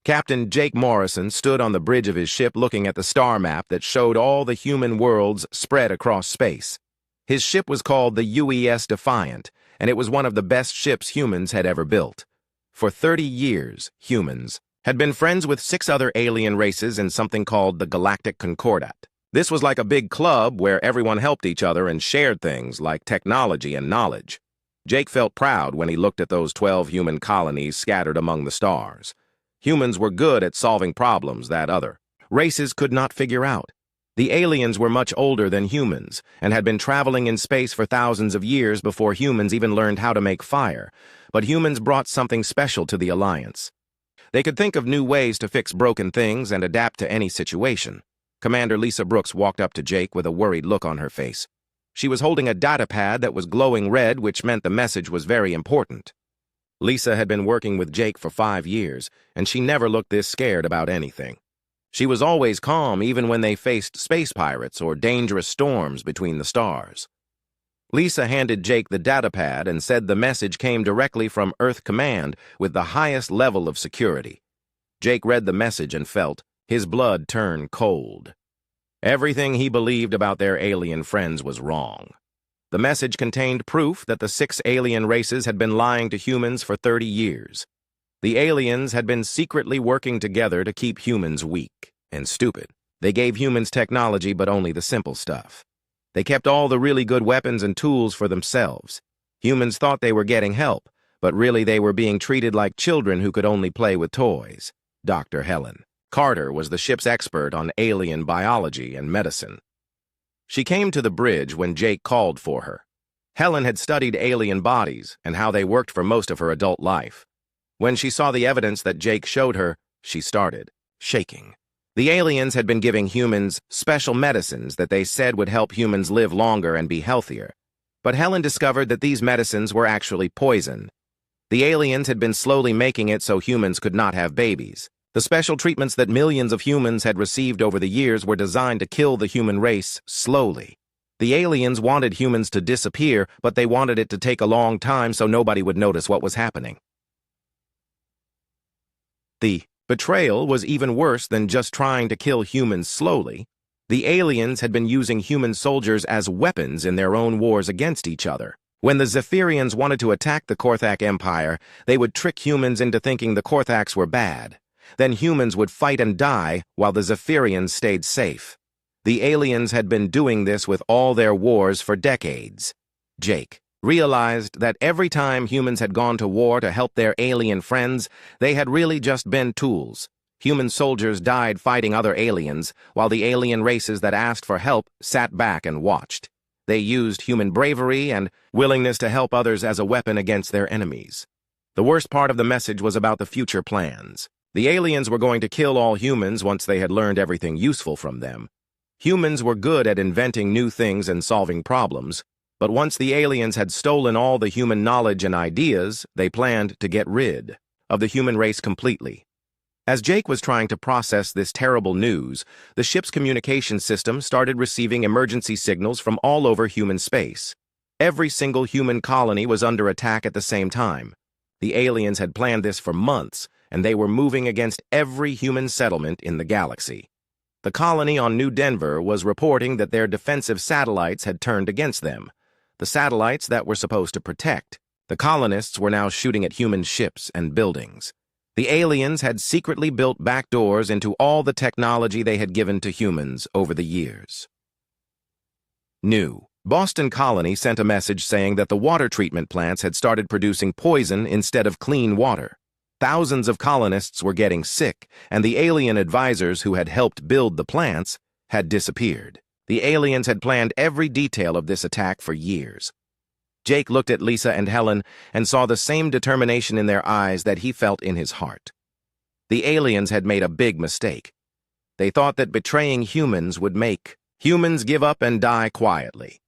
Captain Jake Morrison stood on the bridge of his ship looking at the star map that showed all the human worlds spread across space. His ship was called the UES Defiant, and it was one of the best ships humans had ever built. For 30 years, humans had been friends with 6 other alien races in something called the Galactic Concordat. This was like a big club where everyone helped each other and shared things like technology and knowledge. Jake felt proud when he looked at those 12 human colonies scattered among the stars. Humans were good at solving problems that other races could not figure out. The aliens were much older than humans and had been traveling in space for thousands of years before humans even learned how to make fire, but humans brought something special to the alliance. They could think of new ways to fix broken things and adapt to any situation. Commander Lisa Brooks walked up to Jake with a worried look on her face. She was holding a data pad that was glowing red, which meant the message was very important. Lisa had been working with Jake for 5 years, and she never looked this scared about anything. She was always calm even when they faced space pirates or dangerous storms between the stars. Lisa handed Jake the datapad and said the message came directly from Earth Command with the highest level of security. Jake read the message and felt his blood turn cold. Everything he believed about their alien friends was wrong. The message contained proof that the 6 alien races had been lying to humans for 30 years. The aliens had been secretly working together to keep humans weak and stupid. They gave humans technology, but only the simple stuff. They kept all the really good weapons and tools for themselves. Humans thought they were getting help, but really they were being treated like children who could only play with toys. Dr. Helen Carter was the ship's expert on alien biology and medicine. She came to the bridge when Jake called for her. Helen had studied alien bodies and how they worked for most of her adult life. When she saw the evidence that Jake showed her, she started shaking. The aliens had been giving humans special medicines that they said would help humans live longer and be healthier. But Helen discovered that these medicines were actually poison. The aliens had been slowly making it so humans could not have babies. The special treatments that millions of humans had received over the years were designed to kill the human race slowly. The aliens wanted humans to disappear, but they wanted it to take a long time so nobody would notice what was happening. The betrayal was even worse than just trying to kill humans slowly. The aliens had been using human soldiers as weapons in their own wars against each other. When the Zephyrians wanted to attack the Korthak Empire, they would trick humans into thinking the Korthaks were bad. Then humans would fight and die while the Zephyrians stayed safe. The aliens had been doing this with all their wars for decades. Jake realized that every time humans had gone to war to help their alien friends, they had really just been tools. Human soldiers died fighting other aliens, while the alien races that asked for help sat back and watched. They used human bravery and willingness to help others as a weapon against their enemies. The worst part of the message was about the future plans. The aliens were going to kill all humans once they had learned everything useful from them. Humans were good at inventing new things and solving problems, but once the aliens had stolen all the human knowledge and ideas, they planned to get rid of the human race completely. As Jake was trying to process this terrible news, the ship's communication system started receiving emergency signals from all over human space. Every single human colony was under attack at the same time. The aliens had planned this for months, and they were moving against every human settlement in the galaxy. The colony on New Denver was reporting that their defensive satellites had turned against them, the satellites that were supposed to protect. The colonists were now shooting at human ships and buildings. The aliens had secretly built back doors into all the technology they had given to humans over the years. New Boston Colony sent a message saying that the water treatment plants had started producing poison instead of clean water. Thousands of colonists were getting sick, and the alien advisors who had helped build the plants had disappeared. The aliens had planned every detail of this attack for years. Jake looked at Lisa and Helen and saw the same determination in their eyes that he felt in his heart. The aliens had made a big mistake. They thought that betraying humans would make humans give up and die quietly.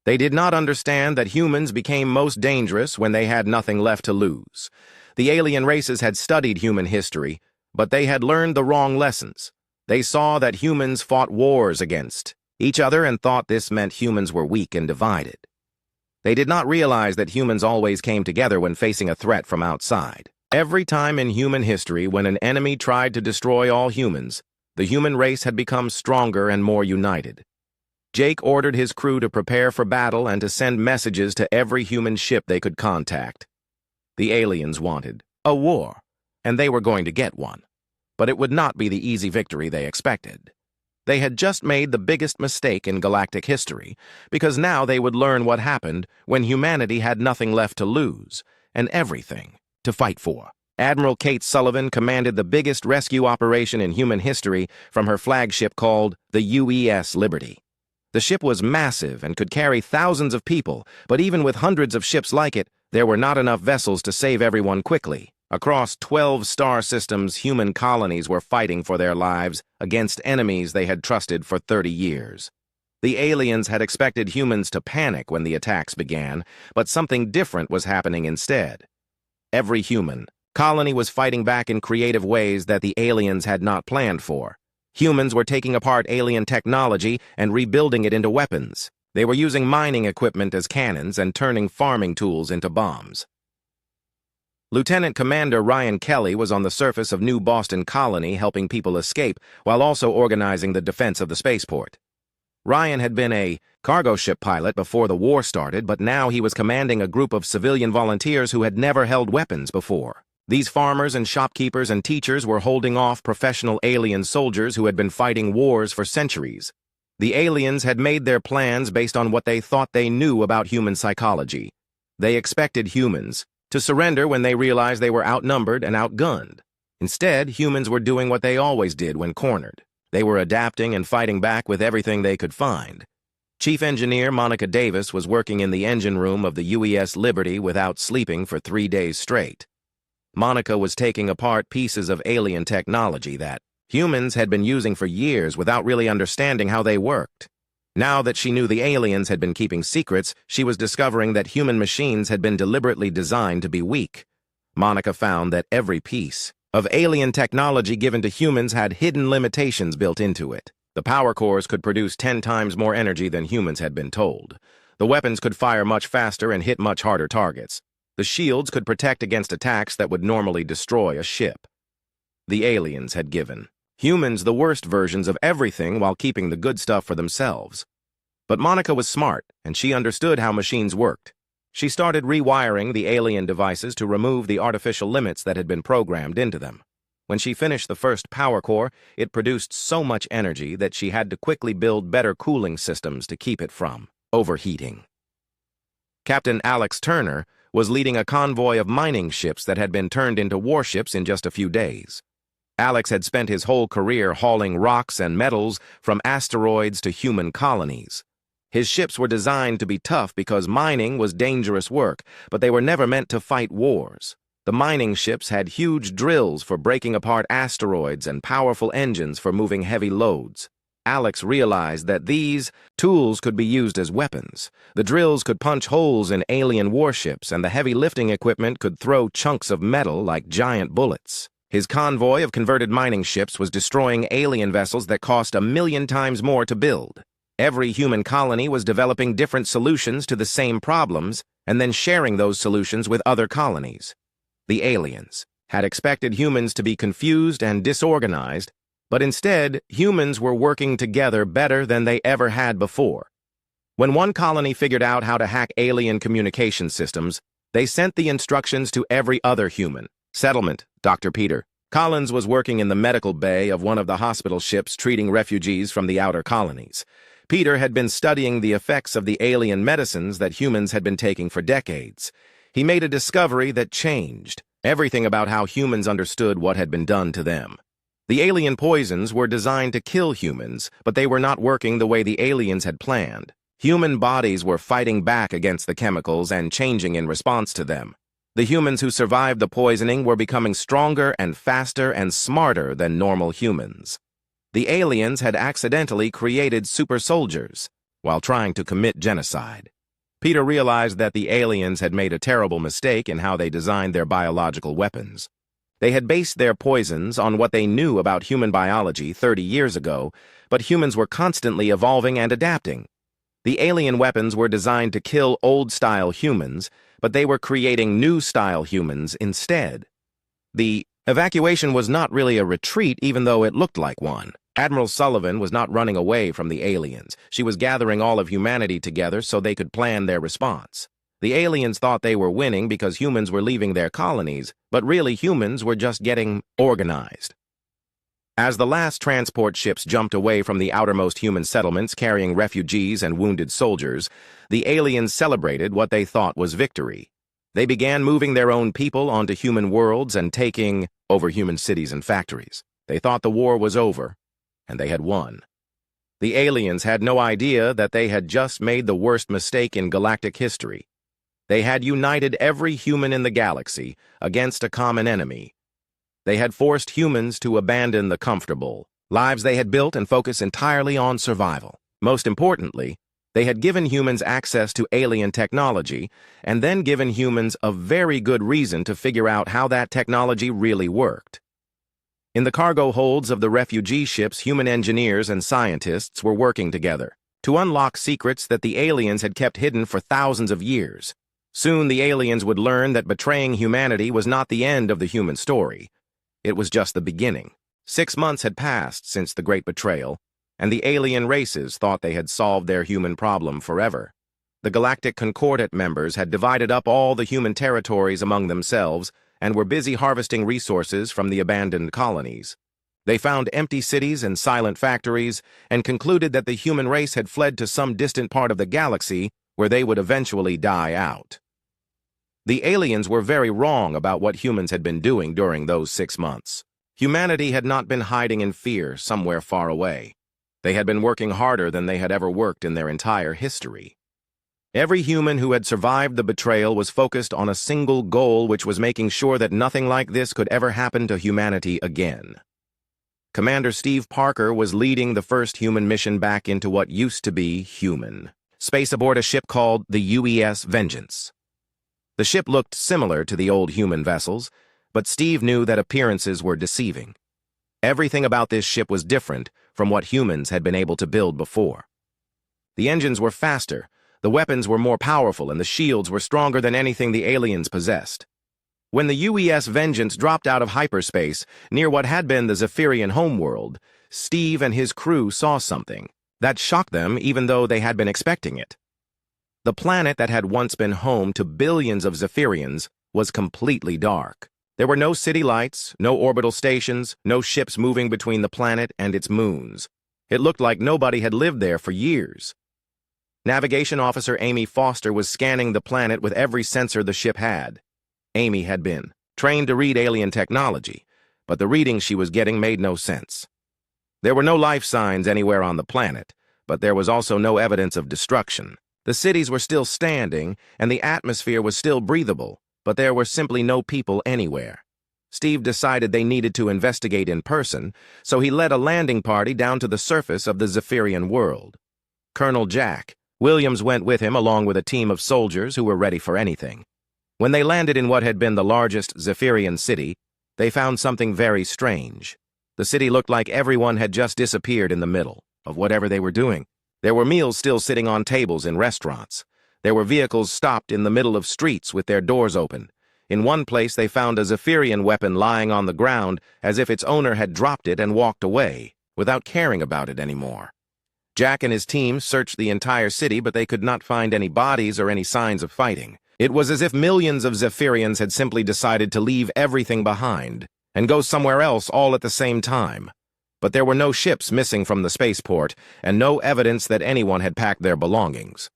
They did not understand that humans became most dangerous when they had nothing left to lose. The alien races had studied human history, but they had learned the wrong lessons. They saw that humans fought wars against each other and thought this meant humans were weak and divided. They did not realize that humans always came together when facing a threat from outside. Every time in human history when an enemy tried to destroy all humans, the human race had become stronger and more united. Jake ordered his crew to prepare for battle and to send messages to every human ship they could contact. The aliens wanted a war, and they were going to get one. But it would not be the easy victory they expected. They had just made the biggest mistake in galactic history, because now they would learn what happened when humanity had nothing left to lose, and everything to fight for. Admiral Kate Sullivan commanded the biggest rescue operation in human history from her flagship called the UES Liberty. The ship was massive and could carry thousands of people, but even with hundreds of ships like it, there were not enough vessels to save everyone quickly. Across 12 star systems, human colonies were fighting for their lives against enemies they had trusted for 30 years. The aliens had expected humans to panic when the attacks began, but something different was happening instead. Every human colony was fighting back in creative ways that the aliens had not planned for. Humans were taking apart alien technology and rebuilding it into weapons. They were using mining equipment as cannons and turning farming tools into bombs. Lieutenant Commander Ryan Kelly was on the surface of New Boston Colony helping people escape while also organizing the defense of the spaceport. Ryan had been a cargo ship pilot before the war started, but now he was commanding a group of civilian volunteers who had never held weapons before. These farmers and shopkeepers and teachers were holding off professional alien soldiers who had been fighting wars for centuries. The aliens had made their plans based on what they thought they knew about human psychology. They expected humans to surrender when they realized they were outnumbered and outgunned. Instead, humans were doing what they always did when cornered. They were adapting and fighting back with everything they could find. Chief Engineer Monica Davis was working in the engine room of the UES Liberty without sleeping for 3 days straight. Monica was taking apart pieces of alien technology that humans had been using for years without really understanding how they worked. Now that she knew the aliens had been keeping secrets, she was discovering that human machines had been deliberately designed to be weak. Monica found that every piece of alien technology given to humans had hidden limitations built into it. The power cores could produce 10 times more energy than humans had been told. The weapons could fire much faster and hit much harder targets. The shields could protect against attacks that would normally destroy a ship. The aliens had given humans the worst versions of everything while keeping the good stuff for themselves. But Monica was smart, and she understood how machines worked. She started rewiring the alien devices to remove the artificial limits that had been programmed into them. When she finished the first power core, it produced so much energy that she had to quickly build better cooling systems to keep it from overheating. Captain Alex Turner was leading a convoy of mining ships that had been turned into warships in just a few days. Alex had spent his whole career hauling rocks and metals from asteroids to human colonies. His ships were designed to be tough because mining was dangerous work, but they were never meant to fight wars. The mining ships had huge drills for breaking apart asteroids and powerful engines for moving heavy loads. Alex realized that these tools could be used as weapons. The drills could punch holes in alien warships, and the heavy lifting equipment could throw chunks of metal like giant bullets. His convoy of converted mining ships was destroying alien vessels that cost 1,000,000 times more to build. Every human colony was developing different solutions to the same problems and then sharing those solutions with other colonies. The aliens had expected humans to be confused and disorganized, but instead, humans were working together better than they ever had before. When one colony figured out how to hack alien communication systems, they sent the instructions to every other human. Settlement, Dr. Peter. Collins was working in the medical bay of one of the hospital ships treating refugees from the outer colonies. Peter had been studying the effects of the alien medicines that humans had been taking for decades. He made a discovery that changed everything about how humans understood what had been done to them. The alien poisons were designed to kill humans, but they were not working the way the aliens had planned. Human bodies were fighting back against the chemicals and changing in response to them. The humans who survived the poisoning were becoming stronger and faster and smarter than normal humans. The aliens had accidentally created super soldiers while trying to commit genocide. Peter realized that the aliens had made a terrible mistake in how they designed their biological weapons. They had based their poisons on what they knew about human biology 30 years ago, but humans were constantly evolving and adapting. The alien weapons were designed to kill old-style humans, but they were creating new-style humans instead. The evacuation was not really a retreat, even though it looked like one. Admiral Sullivan was not running away from the aliens. She was gathering all of humanity together so they could plan their response. The aliens thought they were winning because humans were leaving their colonies, but really humans were just getting organized. As the last transport ships jumped away from the outermost human settlements carrying refugees and wounded soldiers, the aliens celebrated what they thought was victory. They began moving their own people onto human worlds and taking over human cities and factories. They thought the war was over, and they had won. The aliens had no idea that they had just made the worst mistake in galactic history. They had united every human in the galaxy against a common enemy. They had forced humans to abandon the comfortable lives they had built and focus entirely on survival. Most importantly, they had given humans access to alien technology and then given humans a very good reason to figure out how that technology really worked. In the cargo holds of the refugee ships, human engineers and scientists were working together to unlock secrets that the aliens had kept hidden for thousands of years. Soon the aliens would learn that betraying humanity was not the end of the human story. It was just the beginning. 6 months had passed since the Great Betrayal, and the alien races thought they had solved their human problem forever. The Galactic Concordat members had divided up all the human territories among themselves and were busy harvesting resources from the abandoned colonies. They found empty cities and silent factories and concluded that the human race had fled to some distant part of the galaxy where they would eventually die out. The aliens were very wrong about what humans had been doing during those 6 months. Humanity had not been hiding in fear somewhere far away. They had been working harder than they had ever worked in their entire history. Every human who had survived the betrayal was focused on a single goal, which was making sure that nothing like this could ever happen to humanity again. Commander Steve Parker was leading the first human mission back into what used to be human space aboard a ship called the UES Vengeance. The ship looked similar to the old human vessels, but Steve knew that appearances were deceiving. Everything about this ship was different from what humans had been able to build before. The engines were faster, the weapons were more powerful, and the shields were stronger than anything the aliens possessed. When the UES Vengeance dropped out of hyperspace near what had been the Zephyrian homeworld, Steve and his crew saw something that shocked them even though they had been expecting it. The planet that had once been home to billions of Zephyrians was completely dark. There were no city lights, no orbital stations, no ships moving between the planet and its moons. It looked like nobody had lived there for years. Navigation Officer Amy Foster was scanning the planet with every sensor the ship had. Amy had been trained to read alien technology, but the readings she was getting made no sense. There were no life signs anywhere on the planet, but there was also no evidence of destruction. The cities were still standing, and the atmosphere was still breathable, but there were simply no people anywhere. Steve decided they needed to investigate in person, so he led a landing party down to the surface of the Zephyrian world. Colonel Jack Williams went with him along with a team of soldiers who were ready for anything. When they landed in what had been the largest Zephyrian city, they found something very strange. The city looked like everyone had just disappeared in the middle of whatever they were doing. There were meals still sitting on tables in restaurants. There were vehicles stopped in the middle of streets with their doors open. In one place they found a Zephyrian weapon lying on the ground as if its owner had dropped it and walked away, without caring about it anymore. Jack and his team searched the entire city, but they could not find any bodies or any signs of fighting. It was as if millions of Zephyrians had simply decided to leave everything behind and go somewhere else all at the same time. But there were no ships missing from the spaceport and no evidence that anyone had packed their belongings.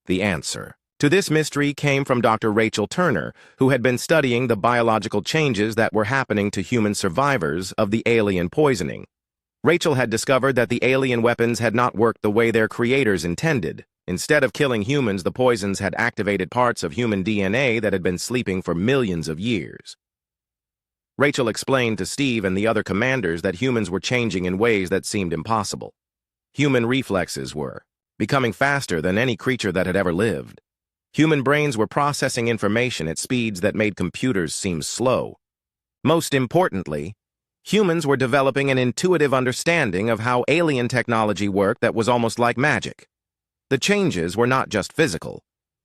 The answer to this mystery came from Dr. Rachel Turner, who had been studying the biological changes that were happening to human survivors of the alien poisoning. Rachel had discovered that the alien weapons had not worked the way their creators intended. Instead of killing humans, the poisons had activated parts of human DNA that had been sleeping for millions of years. Rachel explained to Steve and the other commanders that humans were changing in ways that seemed impossible. Human reflexes were becoming faster than any creature that had ever lived. Human brains were processing information at speeds that made computers seem slow. Most importantly, humans were developing an intuitive understanding of how alien technology worked that was almost like magic. The changes were not just physical.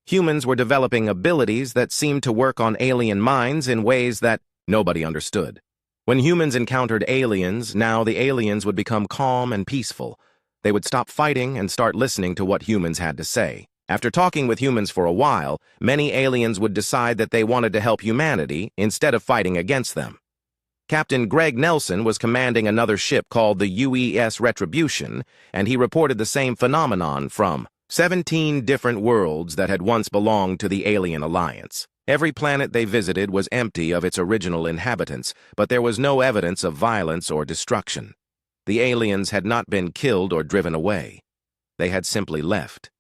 Humans were developing abilities that seemed to work on alien minds in ways that nobody understood. When humans encountered aliens, now the aliens would become calm and peaceful. They would stop fighting and start listening to what humans had to say. After talking with humans for a while, many aliens would decide that they wanted to help humanity instead of fighting against them. Captain Greg Nelson was commanding another ship called the UES Retribution, and he reported the same phenomenon from 17 different worlds that had once belonged to the Alien Alliance. Every planet they visited was empty of its original inhabitants, but there was no evidence of violence or destruction. The aliens had not been killed or driven away. They had simply left.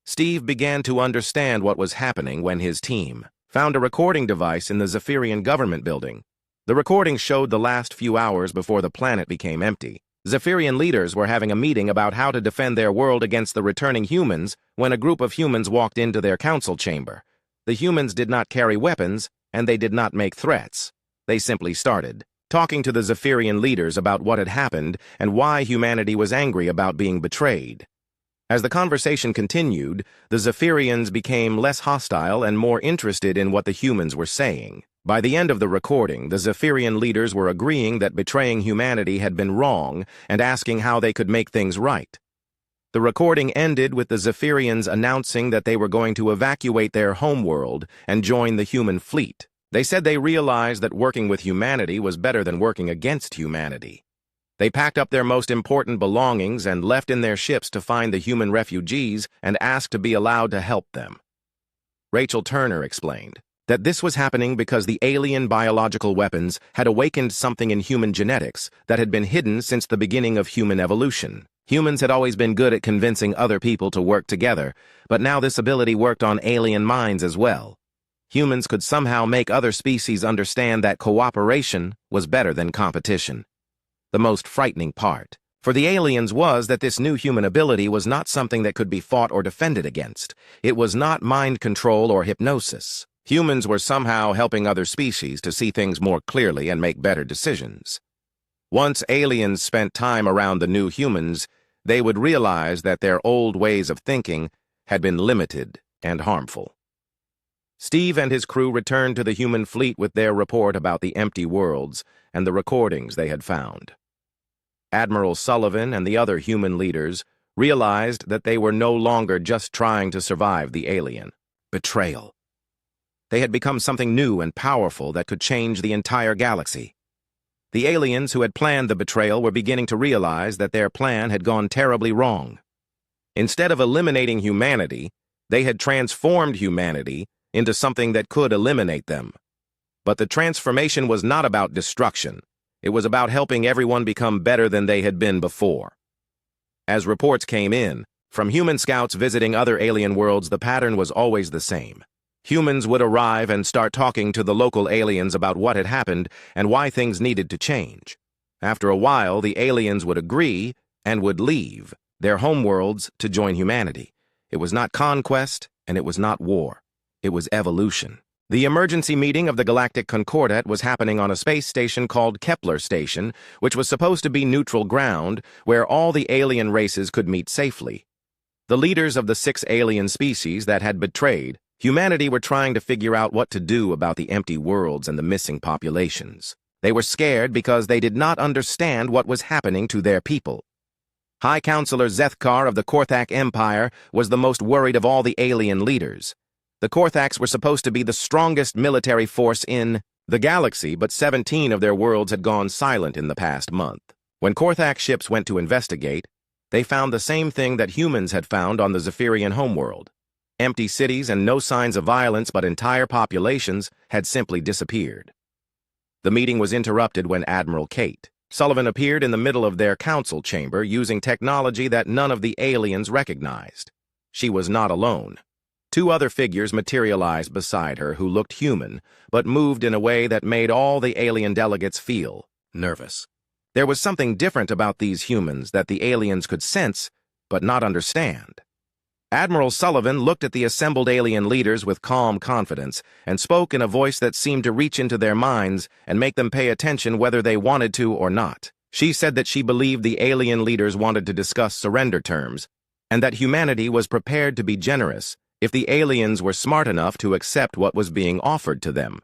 Steve began to understand what was happening when his team found a recording device in the Zephyrian government building. The recording showed the last few hours before the planet became empty. Zephyrian leaders were having a meeting about how to defend their world against the returning humans when a group of humans walked into their council chamber. The humans did not carry weapons, and they did not make threats. They simply started talking to the Zephyrian leaders about what had happened and why humanity was angry about being betrayed. As the conversation continued, the Zephyrians became less hostile and more interested in what the humans were saying. By the end of the recording, the Zephyrian leaders were agreeing that betraying humanity had been wrong and asking how they could make things right. The recording ended with the Zephyrians announcing that they were going to evacuate their homeworld and join the human fleet. They said they realized that working with humanity was better than working against humanity. They packed up their most important belongings and left in their ships to find the human refugees and asked to be allowed to help them. Rachel Turner explained that this was happening because the alien biological weapons had awakened something in human genetics that had been hidden since the beginning of human evolution. Humans had always been good at convincing other people to work together, but now this ability worked on alien minds as well. Humans could somehow make other species understand that cooperation was better than competition. The most frightening part for the aliens was that this new human ability was not something that could be fought or defended against. It was not mind control or hypnosis. Humans were somehow helping other species to see things more clearly and make better decisions. Once aliens spent time around the new humans, they would realize that their old ways of thinking had been limited and harmful. Steve and his crew returned to the human fleet with their report about the empty worlds and the recordings they had found. Admiral Sullivan and the other human leaders realized that they were no longer just trying to survive the alien betrayal. They had become something new and powerful that could change the entire galaxy. The aliens who had planned the betrayal were beginning to realize that their plan had gone terribly wrong. Instead of eliminating humanity, they had transformed humanity into something that could eliminate them. But the transformation was not about destruction. It was about helping everyone become better than they had been before. As reports came in, from human scouts visiting other alien worlds, the pattern was always the same. Humans would arrive and start talking to the local aliens about what had happened and why things needed to change. After a while, the aliens would agree and would leave their homeworlds to join humanity. It was not conquest, and it was not war. It was evolution. The emergency meeting of the Galactic Concordat was happening on a space station called Kepler Station, which was supposed to be neutral ground where all the alien races could meet safely. The leaders of the 6 alien species that had betrayed humanity were trying to figure out what to do about the empty worlds and the missing populations. They were scared because they did not understand what was happening to their people. High Counselor Zethkar of the Korthak Empire was the most worried of all the alien leaders. The Korthaks were supposed to be the strongest military force in the galaxy, but 17 of their worlds had gone silent in the past month. When Korthak ships went to investigate, they found the same thing that humans had found on the Zephyrian homeworld. Empty cities and no signs of violence, but entire populations had simply disappeared. The meeting was interrupted when Admiral Kate Sullivan appeared in the middle of their council chamber using technology that none of the aliens recognized. She was not alone. 2 other figures materialized beside her who looked human, but moved in a way that made all the alien delegates feel nervous. There was something different about these humans that the aliens could sense, but not understand. Admiral Sullivan looked at the assembled alien leaders with calm confidence and spoke in a voice that seemed to reach into their minds and make them pay attention whether they wanted to or not. She said that she believed the alien leaders wanted to discuss surrender terms, and that humanity was prepared to be generous if the aliens were smart enough to accept what was being offered to them.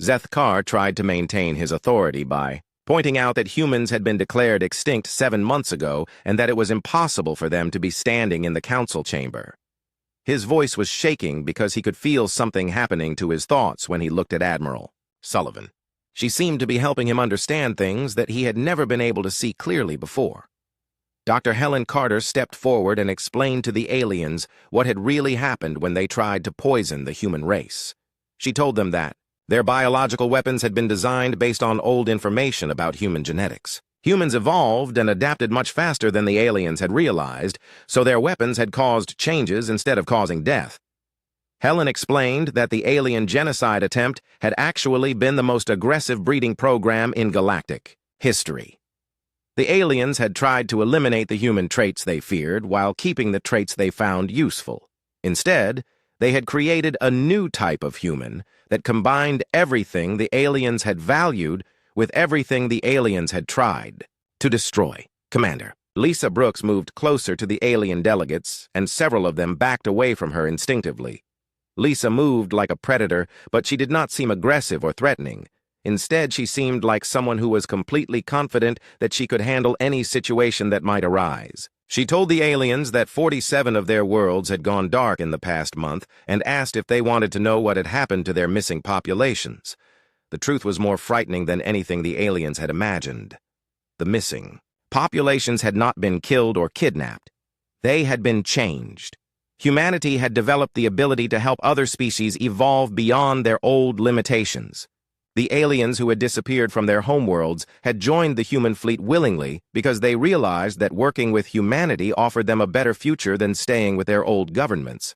Zeth-Kar tried to maintain his authority by pointing out that humans had been declared extinct 7 months ago and that it was impossible for them to be standing in the council chamber. His voice was shaking because he could feel something happening to his thoughts when he looked at Admiral Sullivan. She seemed to be helping him understand things that he had never been able to see clearly before. Dr. Helen Carter stepped forward and explained to the aliens what had really happened when they tried to poison the human race. She told them that their biological weapons had been designed based on old information about human genetics. Humans evolved and adapted much faster than the aliens had realized, so their weapons had caused changes instead of causing death. Helen explained that the alien genocide attempt had actually been the most aggressive breeding program in galactic history. The aliens had tried to eliminate the human traits they feared while keeping the traits they found useful. Instead, they had created a new type of human that combined everything the aliens had valued with everything the aliens had tried to destroy. Commander, Lisa Brooks moved closer to the alien delegates, and several of them backed away from her instinctively. Lisa moved like a predator, but she did not seem aggressive or threatening. Instead, she seemed like someone who was completely confident that she could handle any situation that might arise. She told the aliens that 47 of their worlds had gone dark in the past month and asked if they wanted to know what had happened to their missing populations. The truth was more frightening than anything the aliens had imagined. The missing populations had not been killed or kidnapped. They had been changed. Humanity had developed the ability to help other species evolve beyond their old limitations. The aliens who had disappeared from their homeworlds had joined the human fleet willingly because they realized that working with humanity offered them a better future than staying with their old governments.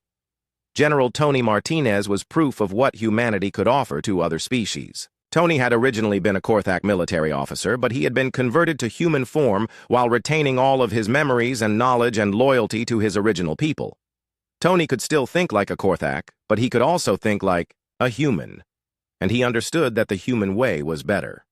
General Tony Martinez was proof of what humanity could offer to other species. Tony had originally been a Korthak military officer, but he had been converted to human form while retaining all of his memories and knowledge and loyalty to his original people. Tony could still think like a Korthak, but he could also think like a human. And he understood that the human way was better.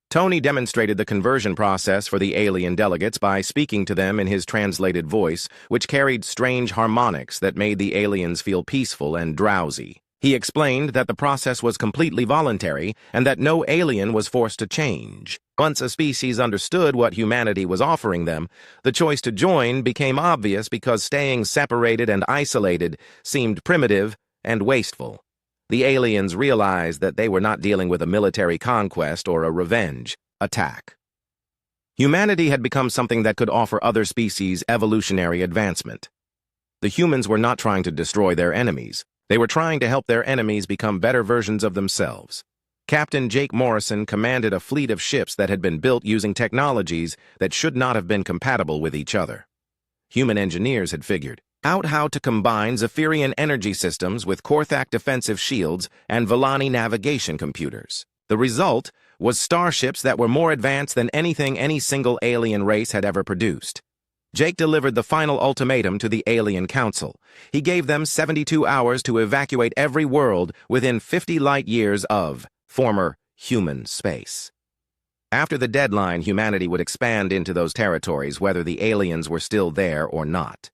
Tony demonstrated the conversion process for the alien delegates by speaking to them in his translated voice, which carried strange harmonics that made the aliens feel peaceful and drowsy. He explained that the process was completely voluntary and that no alien was forced to change. Once a species understood what humanity was offering them, the choice to join became obvious because staying separated and isolated seemed primitive and wasteful. The aliens realized that they were not dealing with a military conquest or a revenge attack. Humanity had become something that could offer other species evolutionary advancement. The humans were not trying to destroy their enemies. They were trying to help their enemies become better versions of themselves. Captain Jake Morrison commanded a fleet of ships that had been built using technologies that should not have been compatible with each other. Human engineers had figured out how to combine Zephyrian energy systems with Korthak defensive shields and Villani navigation computers. The result was starships that were more advanced than anything any single alien race had ever produced. Jake delivered the final ultimatum to the Alien Council. He gave them 72 hours to evacuate every world within 50 light-years of former human space. After the deadline, humanity would expand into those territories whether the aliens were still there or not.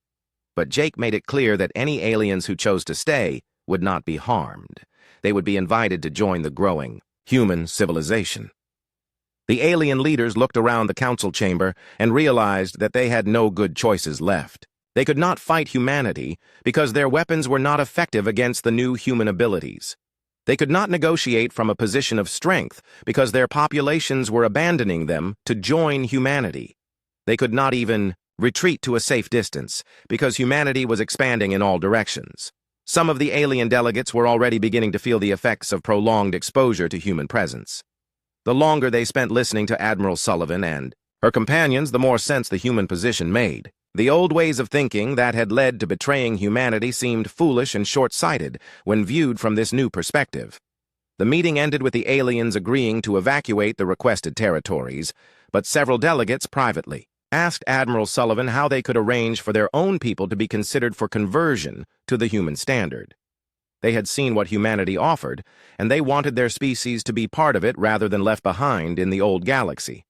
But Jake made it clear that any aliens who chose to stay would not be harmed. They would be invited to join the growing human civilization. The alien leaders looked around the council chamber and realized that they had no good choices left. They could not fight humanity because their weapons were not effective against the new human abilities. They could not negotiate from a position of strength because their populations were abandoning them to join humanity. They could not even retreat to a safe distance because humanity was expanding in all directions. Some of the alien delegates were already beginning to feel the effects of prolonged exposure to human presence. The longer they spent listening to Admiral Sullivan and her companions, the more sense the human position made. The old ways of thinking that had led to betraying humanity seemed foolish and short-sighted when viewed from this new perspective. The meeting ended with the aliens agreeing to evacuate the requested territories, but several delegates privately asked Admiral Sullivan how they could arrange for their own people to be considered for conversion to the human standard. They had seen what humanity offered, and they wanted their species to be part of it rather than left behind in the old galaxy.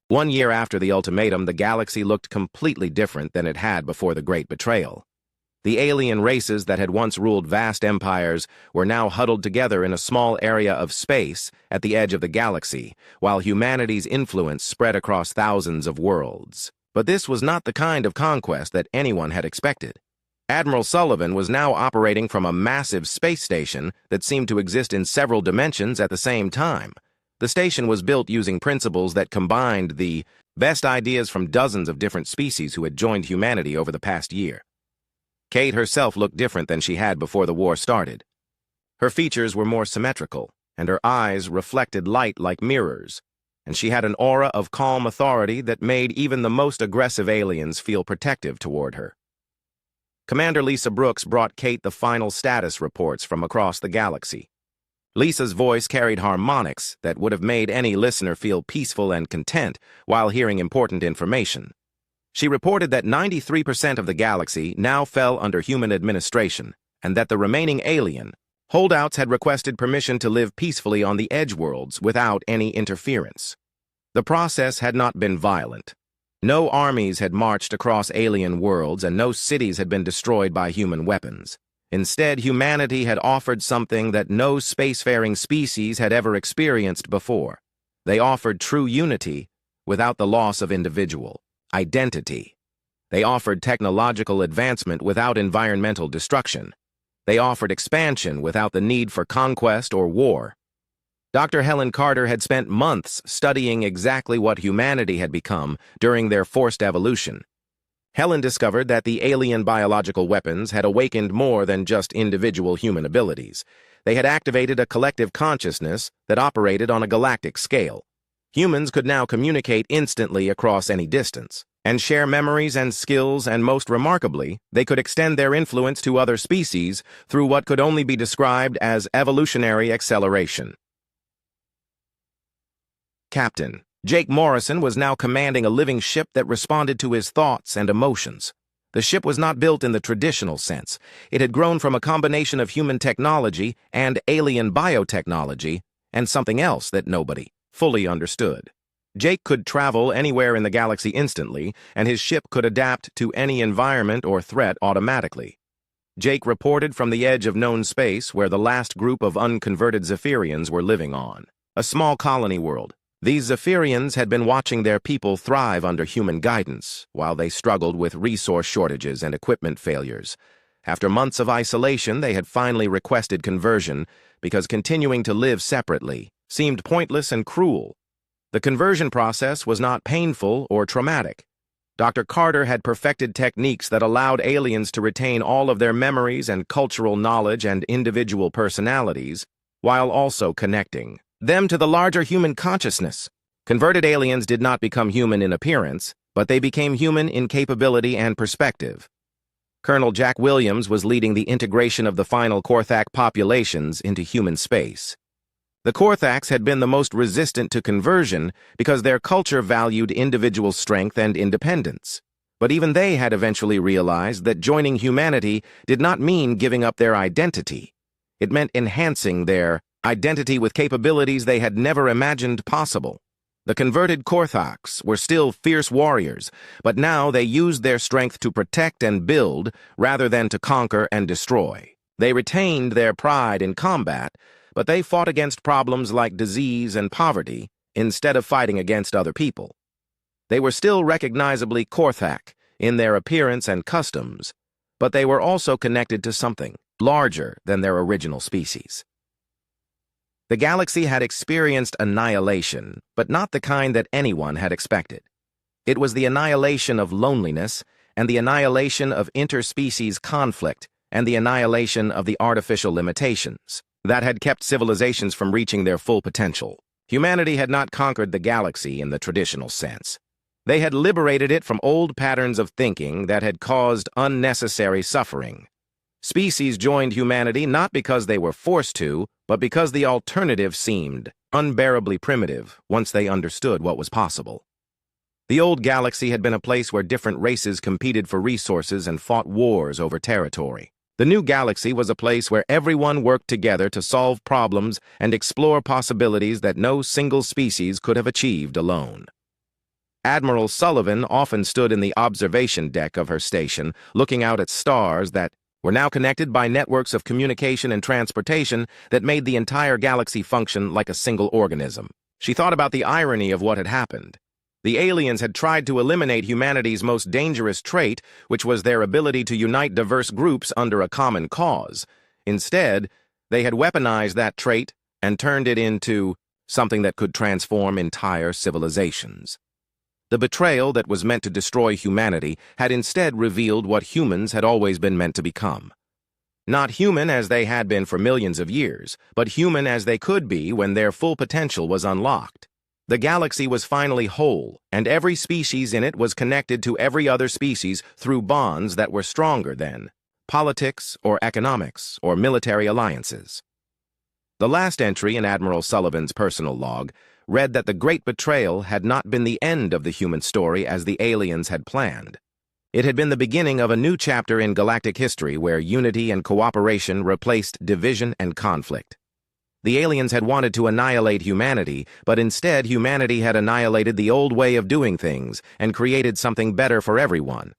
1 year after the ultimatum, the galaxy looked completely different than it had before the Great Betrayal. The alien races that had once ruled vast empires were now huddled together in a small area of space at the edge of the galaxy, while humanity's influence spread across thousands of worlds. But this was not the kind of conquest that anyone had expected. Admiral Sullivan was now operating from a massive space station that seemed to exist in several dimensions at the same time. The station was built using principles that combined the best ideas from dozens of different species who had joined humanity over the past year. Kate herself looked different than she had before the war started. Her features were more symmetrical, and her eyes reflected light like mirrors, and she had an aura of calm authority that made even the most aggressive aliens feel protective toward her. Commander Lisa Brooks brought Kate the final status reports from across the galaxy. Lisa's voice carried harmonics that would have made any listener feel peaceful and content while hearing important information. She reported that 93% of the galaxy now fell under human administration, and that the remaining alien holdouts had requested permission to live peacefully on the edge worlds without any interference. The process had not been violent. No armies had marched across alien worlds, and no cities had been destroyed by human weapons. Instead, humanity had offered something that no spacefaring species had ever experienced before. They offered true unity without the loss of individual identity. They offered technological advancement without environmental destruction. They offered expansion without the need for conquest or war. Dr. Helen Carter had spent months studying exactly what humanity had become during their forced evolution. Helen discovered that the alien biological weapons had awakened more than just individual human abilities. They had activated a collective consciousness that operated on a galactic scale. Humans could now communicate instantly across any distance, and share memories and skills, and most remarkably, they could extend their influence to other species through what could only be described as evolutionary acceleration. Captain Jake Morrison was now commanding a living ship that responded to his thoughts and emotions. The ship was not built in the traditional sense. It had grown from a combination of human technology and alien biotechnology, and something else that nobody fully understood. Jake could travel anywhere in the galaxy instantly, and his ship could adapt to any environment or threat automatically. Jake reported from the edge of known space where the last group of unconverted Zephyrians were living on. A small colony world. These Zephyrians had been watching their people thrive under human guidance, while they struggled with resource shortages and equipment failures. After months of isolation, they had finally requested conversion because continuing to live separately seemed pointless and cruel. The conversion process was not painful or traumatic. Dr. Carter had perfected techniques that allowed aliens to retain all of their memories and cultural knowledge and individual personalities, while also connecting them to the larger human consciousness. Converted aliens did not become human in appearance, but they became human in capability and perspective. Colonel Jack Williams was leading the integration of the final Korthak populations into human space. The Korthaks had been the most resistant to conversion because their culture valued individual strength and independence. But even they had eventually realized that joining humanity did not mean giving up their identity. It meant enhancing their identity with capabilities they had never imagined possible. The converted Korthaks were still fierce warriors, but now they used their strength to protect and build rather than to conquer and destroy. They retained their pride in combat, but they fought against problems like disease and poverty instead of fighting against other people. They were still recognizably Korthak in their appearance and customs, but they were also connected to something larger than their original species. The galaxy had experienced annihilation, but not the kind that anyone had expected. It was the annihilation of loneliness, and the annihilation of interspecies conflict, and the annihilation of the artificial limitations that had kept civilizations from reaching their full potential. Humanity had not conquered the galaxy in the traditional sense. They had liberated it from old patterns of thinking that had caused unnecessary suffering. Species joined humanity not because they were forced to, but because the alternative seemed unbearably primitive once they understood what was possible. The old galaxy had been a place where different races competed for resources and fought wars over territory. The new galaxy was a place where everyone worked together to solve problems and explore possibilities that no single species could have achieved alone. Admiral Sullivan often stood in the observation deck of her station, looking out at stars that were now connected by networks of communication and transportation that made the entire galaxy function like a single organism. She thought about the irony of what had happened. The aliens had tried to eliminate humanity's most dangerous trait, which was their ability to unite diverse groups under a common cause. Instead, they had weaponized that trait and turned it into something that could transform entire civilizations. The betrayal that was meant to destroy humanity had instead revealed what humans had always been meant to become. Not human as they had been for millions of years, but human as they could be when their full potential was unlocked. The galaxy was finally whole, and every species in it was connected to every other species through bonds that were stronger than politics or economics or military alliances. The last entry in Admiral Sullivan's personal log read that the Great Betrayal had not been the end of the human story as the aliens had planned. It had been the beginning of a new chapter in galactic history where unity and cooperation replaced division and conflict. The aliens had wanted to annihilate humanity, but instead humanity had annihilated the old way of doing things and created something better for everyone.